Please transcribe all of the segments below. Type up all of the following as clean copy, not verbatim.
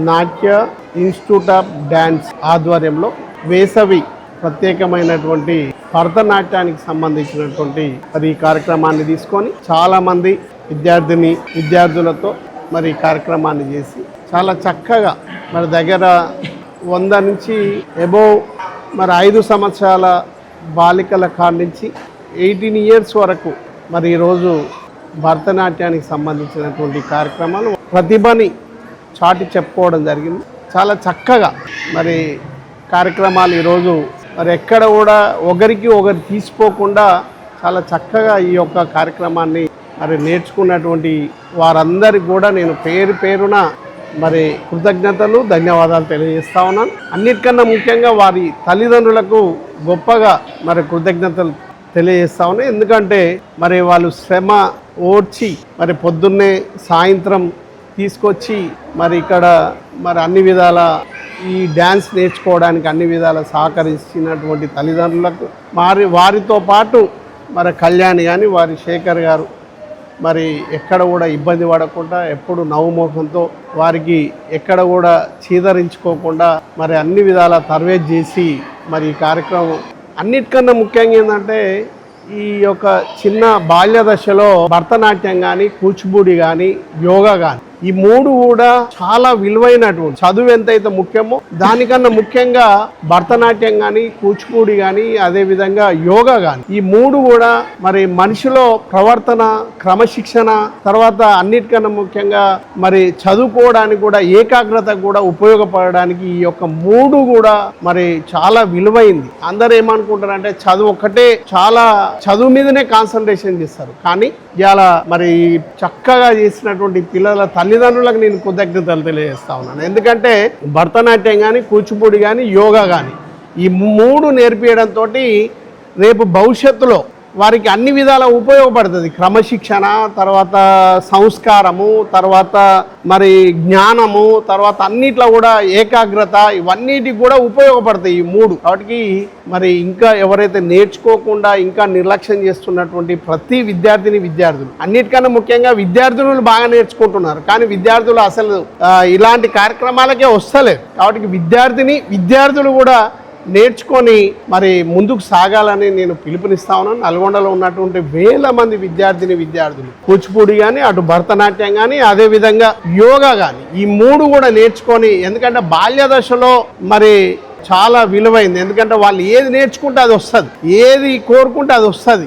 నాట్య institute of dance ఆధ్వర్యంలో వేసవి ప్రత్యేకమైనటువంటి భరతనాట్యానికి సంబంధించినటువంటి మరి ఈ కార్యక్రమాన్ని తీసుకొని చాలామంది విద్యార్థులతో మరి ఈ కార్యక్రమాన్ని చేసి చాలా చక్కగా మరి దగ్గర 100 నుంచి అబోవ్ మరి 5 సంవత్సరాల బాలికల కాడి నుంచి 18 ఇయర్స్ వరకు మరి ఈరోజు భరతనాట్యానికి సంబంధించినటువంటి కార్యక్రమాలు ప్రతిభని చాటి చెప్పుకోవడం జరిగింది. చాలా చక్కగా మరి కార్యక్రమాలు ఈరోజు మరి ఎక్కడ కూడా ఒకరు తీసుకోకుండా చాలా చక్కగా ఈ యొక్క కార్యక్రమాన్ని మరి నేర్చుకున్నటువంటి వారందరికీ కూడా నేను పేరున మరి కృతజ్ఞతలు ధన్యవాదాలు తెలియజేస్తా ఉన్నాను. అన్నిటికన్నా ముఖ్యంగా వారి తల్లిదండ్రులకు గొప్పగా మరి కృతజ్ఞతలు తెలియజేస్తా ఉన్నాయి. ఎందుకంటే మరి వాళ్ళు శ్రమ ఓర్చి మరి పొద్దున్నే సాయంత్రం తీసుకొచ్చి మరి ఇక్కడ మరి అన్ని విధాల ఈ డ్యాన్స్ నేర్చుకోవడానికి అన్ని విధాల సహకరించినటువంటి తల్లిదండ్రులకు వారితో పాటు మరి కళ్యాణి కానీ వారి శేఖర్ గారు మరి ఎక్కడ కూడా ఇబ్బంది పడకుండా ఎప్పుడు నవ్వుముఖంతో వారికి ఎక్కడ కూడా చీదరించుకోకుండా మరి అన్ని విధాల తర్వేజ్ చేసి మరి ఈ కార్యక్రమం అన్నిటికన్నా ముఖ్యంగా ఏంటంటే ఈ యొక్క చిన్న బాల్య దశలో భరతనాట్యం కానీ కూచిపూడి కానీ యోగా కానీ ఈ 3 కూడా చాలా విలువైనటువంటి చదువు ఎంతైతే ముఖ్యమో దానికన్నా ముఖ్యంగా భరతనాట్యం కానీ కూచిపూడి కానీ అదేవిధంగా యోగా కానీ ఈ 3 కూడా మరి మనిషిలో ప్రవర్తన క్రమశిక్షణ తర్వాత అన్నిటికన్నా ముఖ్యంగా మరి చదువుకోవడానికి కూడా ఏకాగ్రత కూడా ఉపయోగపడడానికి ఈ యొక్క 3 కూడా మరి చాలా విలువైంది. అందరూ ఏమనుకుంటారంటే చదువు ఒక్కటే చాలా చదువు మీదనే కాన్సన్ట్రేషన్ చేస్తారు. కానీ ఇలా మరి చక్కగా చేసినటువంటి పిల్లల తల్లిదండ్రులకు నేను కృతజ్ఞతలు తెలియజేస్తా ఉన్నాను. ఎందుకంటే భరతనాట్యం కానీ కూచిపూడి కానీ యోగా కానీ ఈ 3 నేర్పించడంతో రేపు భవిష్యత్తులో వారికి అన్ని విధాలా ఉపయోగపడుతుంది. క్రమశిక్షణ తర్వాత సంస్కారము తర్వాత మరి జ్ఞానము తర్వాత అన్నిట్లో కూడా ఏకాగ్రత ఇవన్నిటికి కూడా ఉపయోగపడతాయి ఈ 3. కాబట్టి మరి ఇంకా ఎవరైతే నేర్చుకోకుండా ఇంకా నిర్లక్ష్యం చేస్తున్నటువంటి ప్రతి విద్యార్థులు అన్నిటికన్నా ముఖ్యంగా విద్యార్థులు బాగా నేర్చుకుంటున్నారు. కానీ విద్యార్థులు అసలు ఇలాంటి కార్యక్రమాలకే వస్తలేదు. కాబట్టి విద్యార్థులు కూడా నేర్చుకొని మరి ముందుకు సాగాలని నేను పిలుపునిస్తా ఉన్నాను. నల్గొండలో ఉన్నటువంటి వేల మంది విద్యార్థులు కూచిపూడి కానీ అటు భరతనాట్యం కానీ అదేవిధంగా యోగా కానీ ఈ 3 కూడా నేర్చుకొని ఎందుకంటే బాల్య దశలో మరి చాలా విలువైంది. ఎందుకంటే వాళ్ళు ఏది నేర్చుకుంటే అది వస్తుంది, ఏది కోరుకుంటే అది వస్తుంది,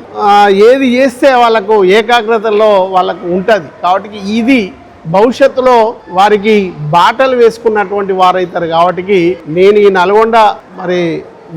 ఏది చేస్తే వాళ్ళకు ఏకాగ్రతలో వాళ్ళకు ఉంటుంది. కాబట్టి ఇది భవిష్యత్తులో వారికి బాటలు వేసుకున్నటువంటి వారైతారు. కాబట్టి నేను ఈ నల్గొండ మరి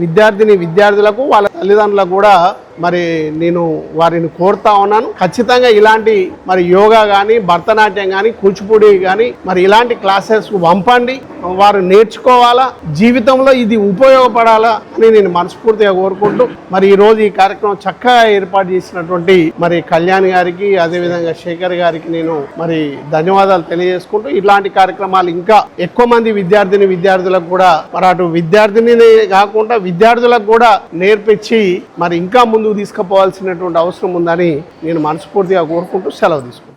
విద్యార్థులకు వాళ్ళ తల్లిదండ్రులకు కూడా మరి నేను వారిని కోరుతా ఉన్నాను. ఖచ్చితంగా ఇలాంటి మరి యోగా కానీ భరతనాట్యం కానీ కూచిపూడి కానీ మరి ఇలాంటి క్లాసెస్ పంపండి. వారు నేర్చుకోవాలా, జీవితంలో ఇది ఉపయోగపడాలా అని నేను మనస్ఫూర్తిగా కోరుకుంటూ మరి ఈరోజు ఈ కార్యక్రమం చక్కగా ఏర్పాటు చేసినటువంటి మరి కళ్యాణ్ గారికి అదేవిధంగా శేఖర్ గారికి నేను మరి ధన్యవాదాలు తెలియజేసుకుంటూ ఇలాంటి కార్యక్రమాలు ఇంకా ఎక్కువ మంది విద్యార్థులకు కూడా మరి అటు కాకుండా విద్యార్థులకు కూడా నేర్పించి మరి ఇంకా ముందుకు తీసుకుపోవాల్సినటువంటి అవసరం ఉందని నేను మనస్ఫూర్తిగా కోరుకుంటూ సెలవు తీసుకుంటాను.